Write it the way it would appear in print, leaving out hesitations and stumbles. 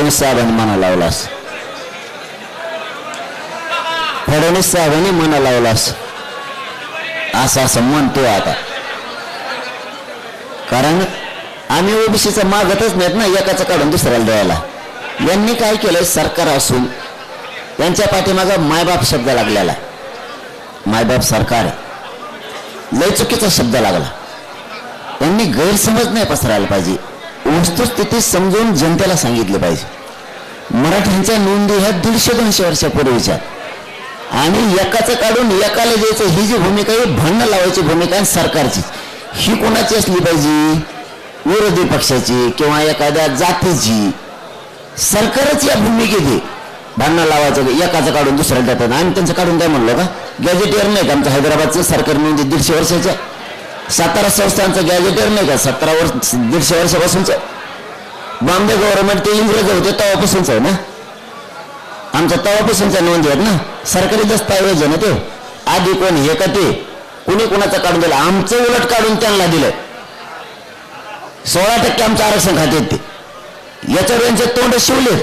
फडणवीस साहेबांनी म्हणा लावलास, फडणवीस साहेबांनी म्हणा लावलास असं असं म्हणतोय आता. कारण आम्ही ओबीसीचं मागतच नाहीत ना एकाचं काढून दुसऱ्याला द्यायला. यांनी काय केलंय, सरकार असून यांच्या पाठीमागा मायबाप शब्द लागलेला. मायबाप सरकार लय चुकीचा शब्द लागला. यांनी गैरसमज नाही पसरायला पाहिजे, वस्तुस्थिती समजून जनतेला सांगितलं पाहिजे. मराठ्यांच्या नोंदी ह्या 150-200 वर्षापूर्वीच्या, आणि एकाचं काढून एकाला द्यायचं ही जी भूमिका आहे, भांडणं लावायची भूमिका आहे सरकारची. ही कोणाची असली पाहिजे, विरोधी पक्षाची किंवा एखाद्या जातीची. सरकारच या भूमिकेत आहे, भांडणं लावायचं, एकाचं काढून दुसऱ्याला देतात. आणि त्यांचं काढून काय म्हणलो का, गॅजेटियर नाही का आमचं हैदराबादचं सरकार नोंदी 150 वर्षाच्या. सातारा संस्थांचं गॅजेटियर नाही का 150 वर्षापासूनचं. बॉम्बे गव्हर्नमेंट ते इंग्रज होते तेव्हापासूनच आहे ना, आमच्या तेव्हापासूनच्या नोंदी आहेत ना, सरकारी दस्तावेज आहे ना ते. आधी कोण हे का ते कुणी कुणाचं काढून दिलं, आमचं उलट काढून त्यांना दिलं. 16% आमचं आरक्षण खात्यात ते, याच्यावर यांचे तोंड शिवले.